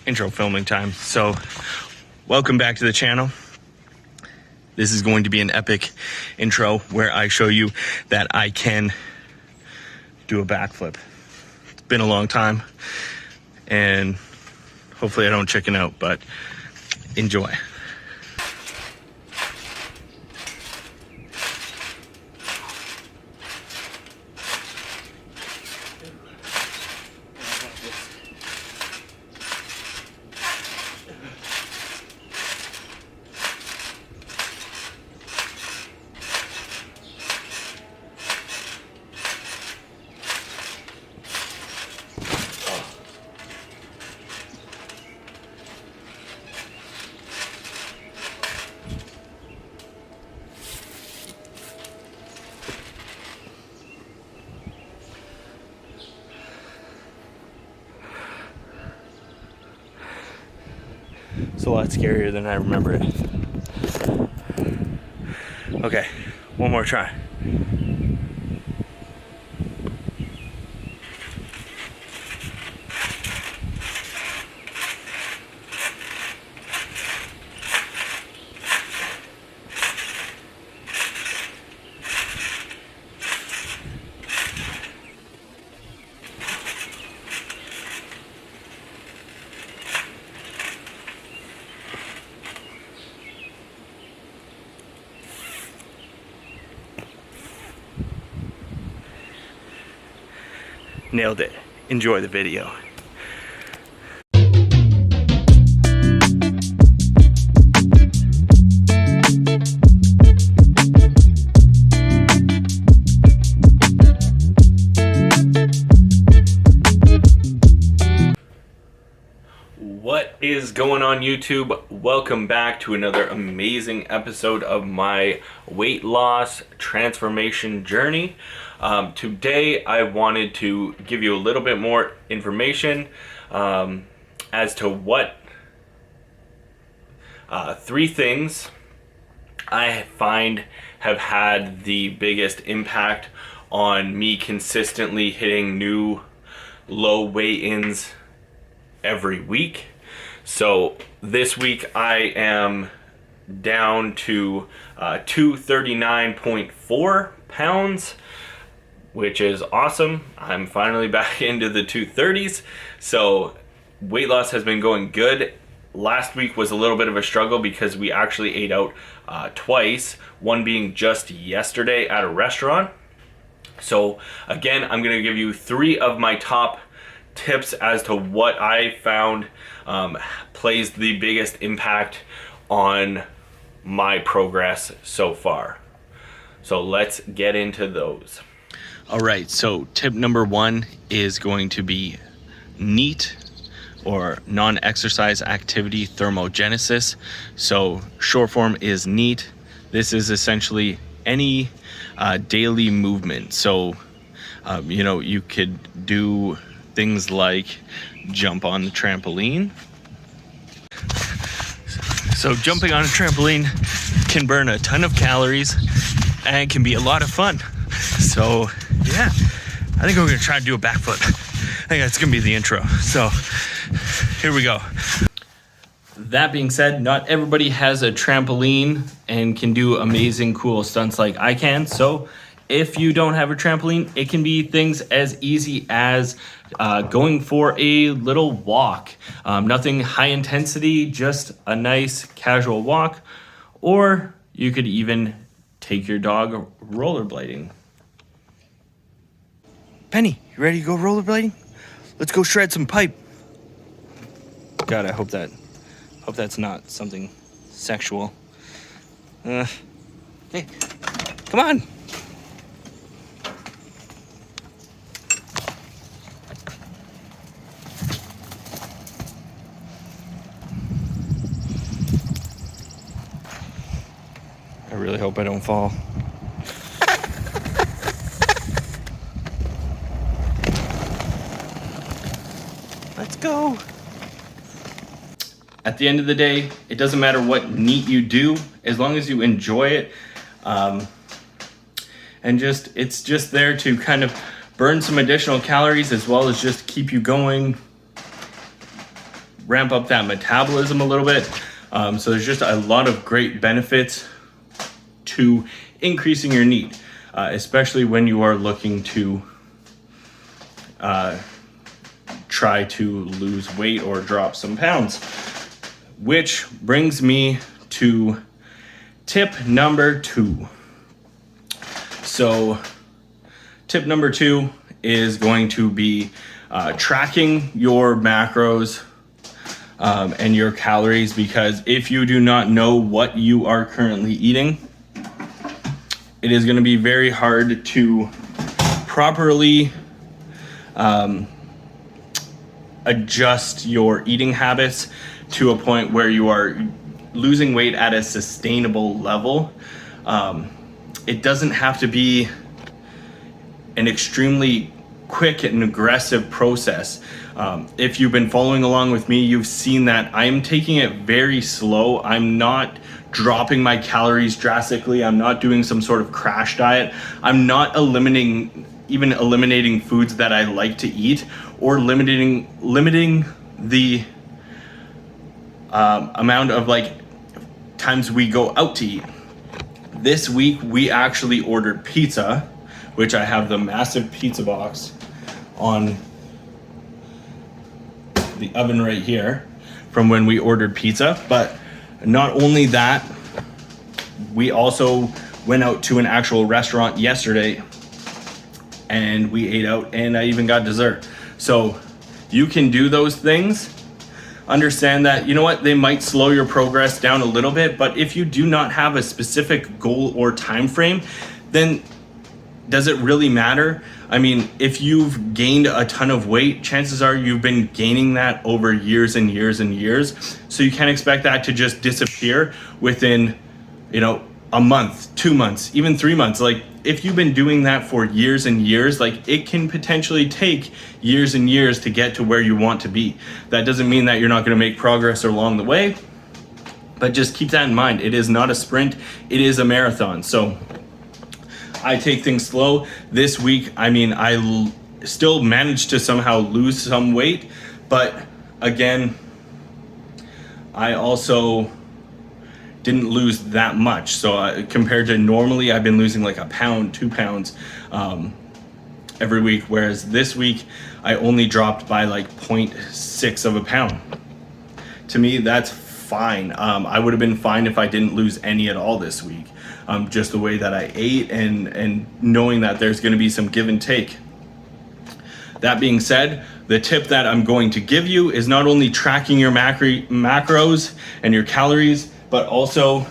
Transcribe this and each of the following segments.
intro filming time. So welcome back to the channel. This is going to be an epic intro where I show you that I can do a backflip. It's been a long time and hopefully I don't chicken out, but enjoy. It's a lot scarier than I remember it. Okay, one more try. Nailed it. Enjoy the video. What is going on, YouTube? Welcome back to another amazing episode of my weight loss transformation journey. Today I wanted to give you a little bit more information as to what three things I find have had the biggest impact on me consistently hitting new low weigh-ins every week. So this week I am down to 239.4 pounds, which is awesome. I'm finally back into the 230s. So weight loss has been going good. Last week was a little bit of a struggle because we actually ate out twice, one being just yesterday at a restaurant. So again, I'm gonna give you three of my top tips as to what I found plays the biggest impact on my progress so far. So let's get into those. All right, so tip number one is going to be NEAT, or non-exercise activity thermogenesis. So short form is NEAT. This is essentially any daily movement. So you could do things like jump on the trampoline. So jumping on a trampoline can burn a ton of calories and can be a lot of fun. So yeah, I think we're gonna try to do a backflip. I think that's gonna be the intro. So here we go. That being said, not everybody has a trampoline and can do amazing, cool stunts like I can. So if you don't have a trampoline, it can be things as easy as going for a little walk. Nothing high intensity, just a nice casual walk. Or you could even take your dog rollerblading. Penny, you ready to go rollerblading? Let's go shred some pipe. God, I hope that's not something sexual. Hey, come on. I really hope I don't fall. Let's go. At the end of the day, it doesn't matter what NEAT you do, as long as you enjoy it. And it's just there to kind of burn some additional calories as well as just keep you going ramp up that metabolism a little bit. So there's just a lot of great benefits to increasing your NEAT, especially when you are looking to try to lose weight or drop some pounds. Which brings me to tip number 2. So tip number 2 is going to be tracking your macros and your calories, because if you do not know what you are currently eating, it is going to be very hard to properly adjust your eating habits to a point where you are losing weight at a sustainable level. It doesn't have to be an extremely quick and aggressive process. If you've been following along with me, you've seen that I'm taking it very slow. I'm not dropping my calories drastically. I'm not doing some sort of crash diet. I'm not eliminating foods that I like to eat, or limiting the amount of like times we go out to eat. This week we actually ordered pizza, which I have the massive pizza box on the oven right here from when we ordered pizza. But not only that, we also went out to an actual restaurant yesterday and we ate out, and I even got dessert. So you can do those things. Understand that, you know what, they might slow your progress down a little bit, but if you do not have a specific goal or time frame, then does it really matter? I mean, if you've gained a ton of weight, chances are you've been gaining that over years and years and years. So you can't expect that to just disappear within, a month, 2 months, even 3 months. Like, if you've been doing that for years and years, like, it can potentially take years and years to get to where you want to be. That doesn't mean that you're not going to make progress along the way, but just keep that in mind. It is not a sprint, it is a marathon. So I take things slow. This week, I still managed to somehow lose some weight, but again, I also didn't lose that much. So compared to normally, I've been losing like a pound, 2 pounds every week, whereas this week I only dropped by like 0.6 of a pound. To me, that's fine. I would have been fine if I didn't lose any at all this week. Just the way that I ate and knowing that there's going to be some give and take. That being said, the tip that I'm going to give you is not only tracking your macros and your calories, but also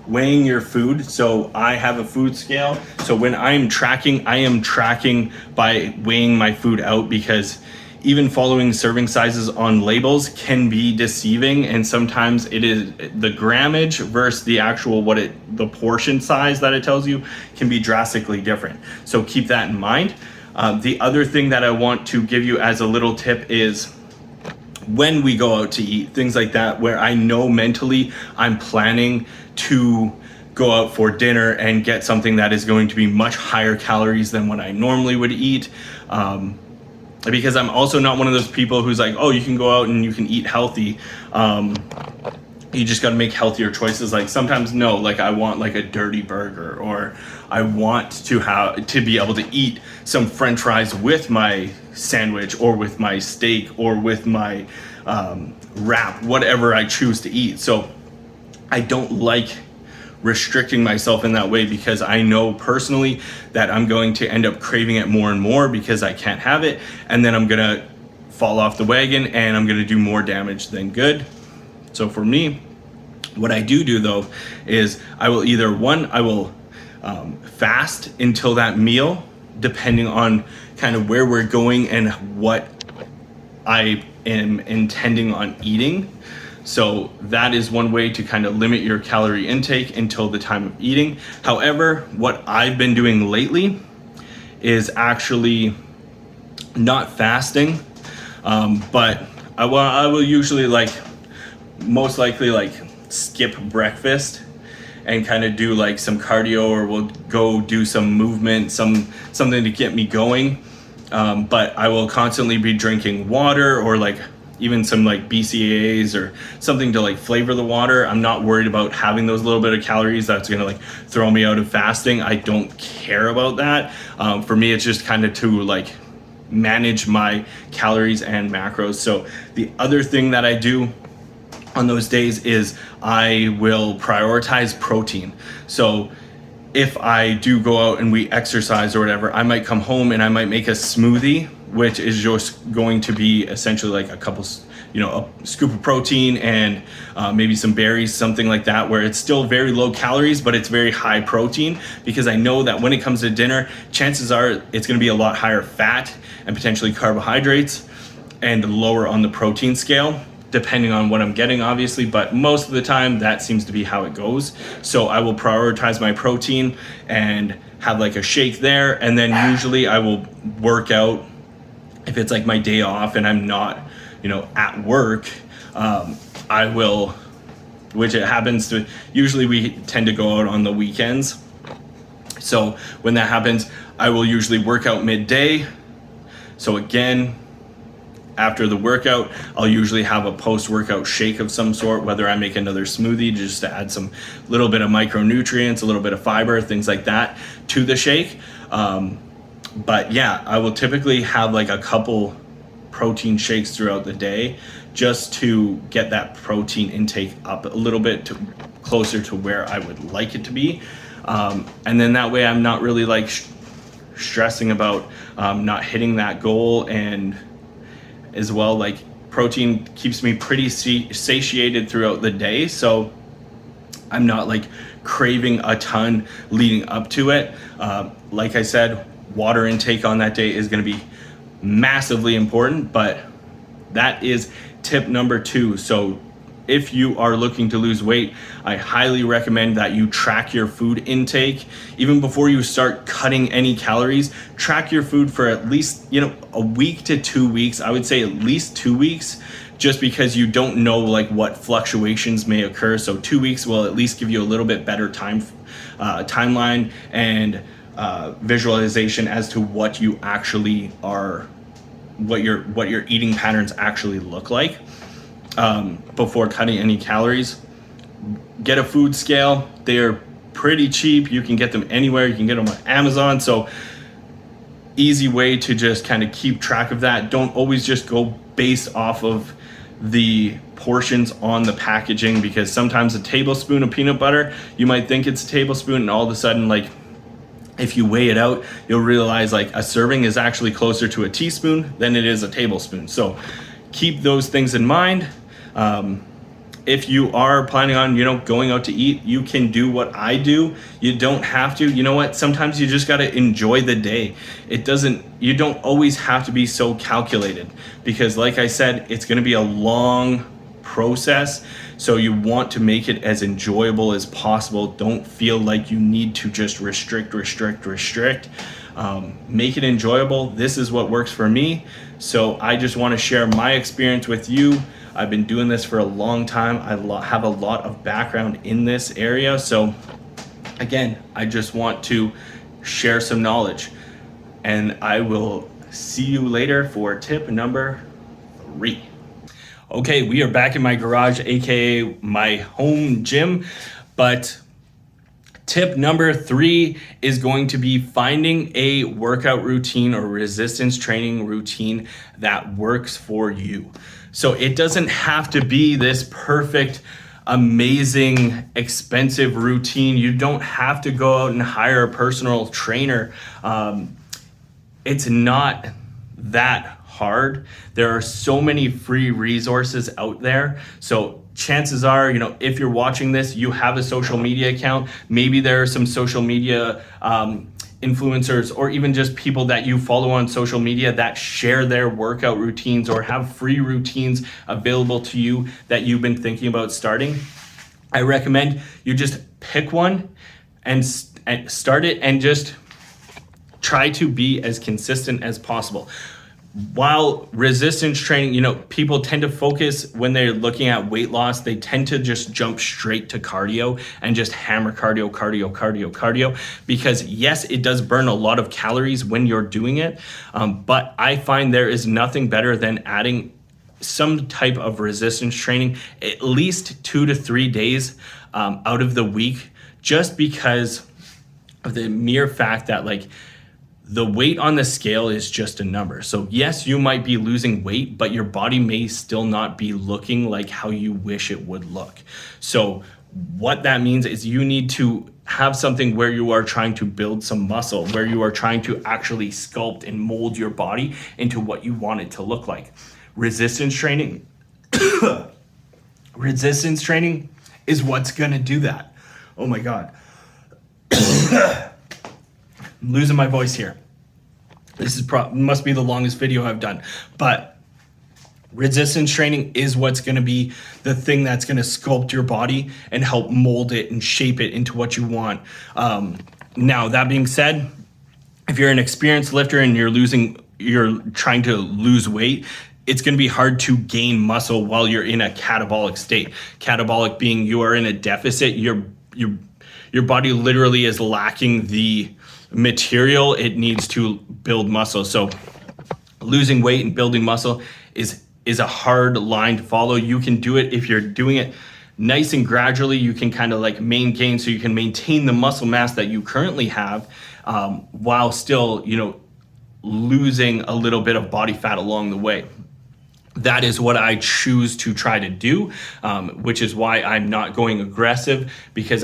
weighing your food. So I have a food scale. So when I'm tracking, I am tracking by weighing my food out, because even following serving sizes on labels can be deceiving, and sometimes it is the grammage versus the actual the portion size that it tells you can be drastically different. So keep that in mind. The other thing that I want to give you as a little tip is when we go out to eat, things like that, where I know mentally I'm planning to go out for dinner and get something that is going to be much higher calories than what I normally would eat. Because I'm also not one of those people who's like, oh, you can go out and you can eat healthy. You just got to make healthier choices. Like sometimes, no, like I want like a dirty burger, or I want to be able to eat some French fries with my sandwich, or with my steak, or with my wrap, whatever I choose to eat. So I don't like restricting myself in that way, because I know personally that I'm going to end up craving it more and more because I can't have it, and then I'm gonna fall off the wagon and I'm gonna do more damage than good. So for me, what I do though is I will fast until that meal, depending on kind of where we're going and what I am intending on eating. So that is one way to kind of limit your calorie intake until the time of eating. However, what I've been doing lately is actually not fasting, but I will usually most likely skip breakfast and kind of do like some cardio, or we'll go do some movement, something to get me going. But I will constantly be drinking water, or like even some like BCAAs or something to like flavor the water. I'm not worried about having those little bit of calories that's gonna like throw me out of fasting. I don't care about that. For me, it's just kind of to like manage my calories and macros. So the other thing that I do on those days is I will prioritize protein. So if I do go out and we exercise or whatever, I might come home and I might make a smoothie, which is just going to be essentially like a scoop of protein and maybe some berries, something like that, where it's still very low calories, but it's very high protein, because I know that when it comes to dinner, chances are it's gonna be a lot higher fat and potentially carbohydrates and lower on the protein scale, depending on what I'm getting, obviously, but most of the time that seems to be how it goes. So I will prioritize my protein and have like a shake there, and then usually I will work out if it's like my day off and I'm not, at work. I will, which it happens to, usually we tend to go out on the weekends. So when that happens, I will usually work out midday. So again, after the workout, I'll usually have a post-workout shake of some sort, whether I make another smoothie just to add some little bit of micronutrients, a little bit of fiber, things like that to the shake. But yeah, I will typically have like a couple protein shakes throughout the day just to get that protein intake up a little bit closer to where I would like it to be. And then that way I'm not really like stressing about not hitting that goal. And as well, like protein keeps me pretty satiated throughout the day, so I'm not like craving a ton leading up to it. Like I said, water intake on that day is going to be massively important, but that is tip number 2. So if you are looking to lose weight, I highly recommend that you track your food intake. Even before you start cutting any calories, track your food for at least, a week to 2 weeks. I would say at least 2 weeks, just because you don't know like what fluctuations may occur. So 2 weeks will at least give you a little bit better timeline and visualization as to what you actually are, what your eating patterns actually look like. Before cutting any calories, get a food scale. They are pretty cheap. You can get them anywhere. You can get them on Amazon. So easy way to just kind of keep track of that. Don't always just go based off of the portions on the packaging, because sometimes a tablespoon of peanut butter, you might think it's a tablespoon, and all of a sudden, like, if you weigh it out, you'll realize like a serving is actually closer to a teaspoon than it is a tablespoon. So keep those things in mind. If you are planning on, going out to eat, you can do what I do. You don't have to. You know what? Sometimes you just got to enjoy the day. You don't always have to be so calculated, because like I said, it's going to be a long process. So you want to make it as enjoyable as possible. Don't feel like you need to just restrict. Make it enjoyable. This is what works for me. So I just want to share my experience with you. I've been doing this for a long time. I have a lot of background in this area. So again, I just want to share some knowledge, and I will see you later for tip number 3. Okay, we are back in my garage, aka my home gym, but tip number 3 is going to be finding a workout routine or resistance training routine that works for you. So it doesn't have to be this perfect, amazing, expensive routine. You don't have to go out and hire a personal trainer. It's not that hard. There are so many free resources out there. So chances are, if you're watching this, you have a social media account. Maybe there are some social media influencers, or even just people that you follow on social media that share their workout routines or have free routines available to you that you've been thinking about starting. I recommend you just pick one and start it, and just try to be as consistent as possible. While resistance training, people tend to focus, when they're looking at weight loss, they tend to just jump straight to cardio and just hammer cardio, because yes, it does burn a lot of calories when you're doing it. But I find there is nothing better than adding some type of resistance training at least 2 to 3 days out of the week, just because of the mere fact that like the weight on the scale is just a number. So yes, you might be losing weight, but your body may still not be looking like how you wish it would look. So what that means is you need to have something where you are trying to build some muscle, where you are trying to actually sculpt and mold your body into what you want it to look like. Resistance training, resistance training is what's gonna do that. Oh my God. I'm losing my voice here. This is must be the longest video I've done, but resistance training is what's going to be the thing that's going to sculpt your body and help mold it and shape it into what you want. Now, that being said, if you're an experienced lifter and you're trying to lose weight, it's going to be hard to gain muscle while you're in a catabolic state. Catabolic being you are in a deficit. Your body literally is lacking the material it needs to build muscle. So losing weight and building muscle is a hard line to follow. You can do it if you're doing it nice and gradually. You can kind of like maintain, so you can maintain the muscle mass that you currently have, while still, losing a little bit of body fat along the way. That is what I choose to try to do, which is why I'm not going aggressive, because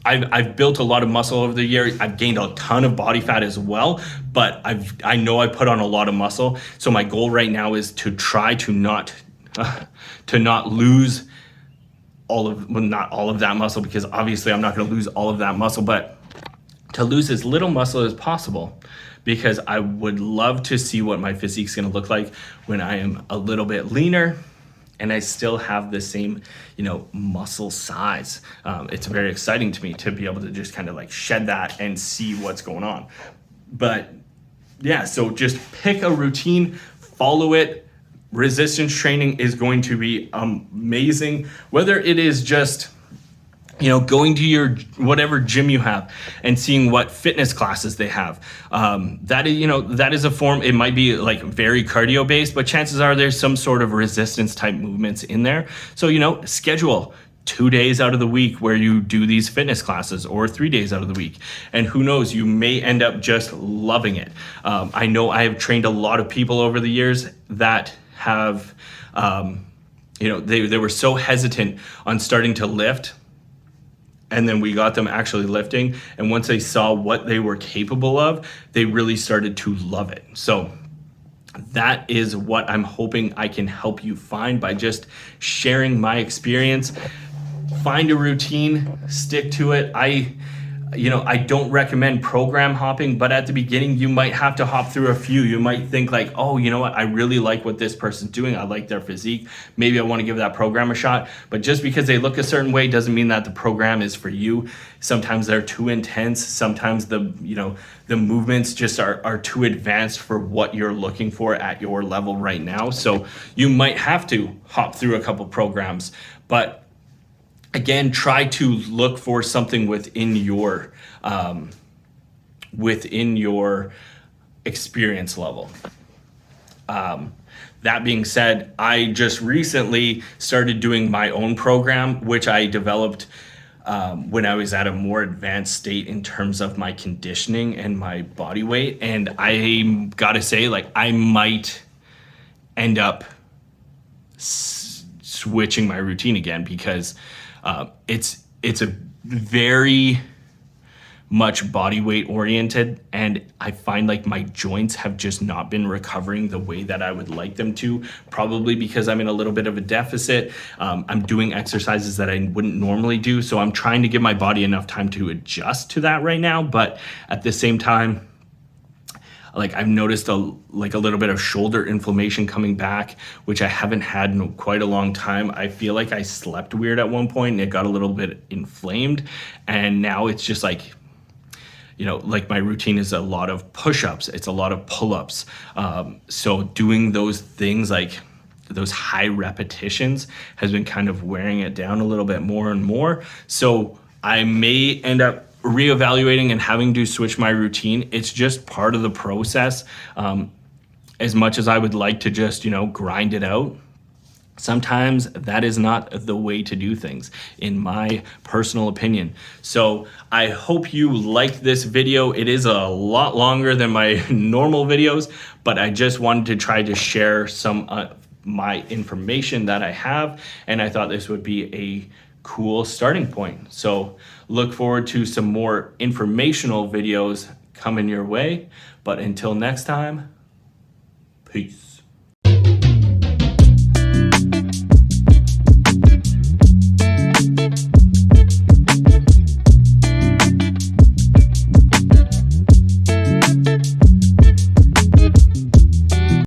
I've built a lot of muscle over the year. I've gained a ton of body fat as well, but I know I put on a lot of muscle. So my goal right now is to try to not lose not all of that muscle, because obviously I'm not going to lose all of that muscle, but to lose as little muscle as possible, because I would love to see what my physique's going to look like when I am a little bit leaner and I still have the same, muscle size. It's very exciting to me to be able to just kind of like shed that and see what's going on. But yeah, so just pick a routine, follow it. Resistance training is going to be amazing. Whether it is just, going to your whatever gym you have and seeing what fitness classes they have. That is a form. It might be like very cardio based, but chances are there's some sort of resistance type movements in there. So, schedule 2 days out of the week where you do these fitness classes, or 3 days out of the week. And who knows, you may end up just loving it. I know I have trained a lot of people over the years that have, they were so hesitant on starting to lift. And then we got them actually lifting. And once they saw what they were capable of, they really started to love it. So that is what I'm hoping I can help you find by just sharing my experience. Find a routine, stick to it. I don't recommend program hopping, but at the beginning, you might have to hop through a few. You might think like, oh, you know what? I really like what this person's doing. I like their physique. Maybe I want to give that program a shot. But just because they look a certain way doesn't mean that the program is for you. Sometimes they're too intense. Sometimes the movements just are too advanced for what you're looking for at your level right now. So you might have to hop through a couple programs, but again, try to look for something within your experience level. That being said, I just recently started doing my own program, which I developed when I was at a more advanced state in terms of my conditioning and my body weight. And I gotta say, I might end up switching my routine again, because it's a very much body weight oriented, and I find like my joints have just not been recovering the way that I would like them to, probably because I'm in a little bit of a deficit. I'm doing exercises that I wouldn't normally do, so I'm trying to give my body enough time to adjust to that right now. But at the same time, I've noticed a little bit of shoulder inflammation coming back, which I haven't had in quite a long time. I feel like I slept weird at one point and it got a little bit inflamed. And now it's just my routine is a lot of push-ups. It's a lot of pull-ups. So doing those things, those high repetitions, has been kind of wearing it down a little bit more and more. So I may end up reevaluating and having to switch my routine. It's just part of the process. as much as I would like to just, grind it out, sometimes that is not the way to do things, in my personal opinion. So I hope you liked this video. It is a lot longer than my normal videos, but I just wanted to try to share some my information that I have, and I thought this would be a cool starting point. So look forward to some more informational videos coming your way. But until next time, peace.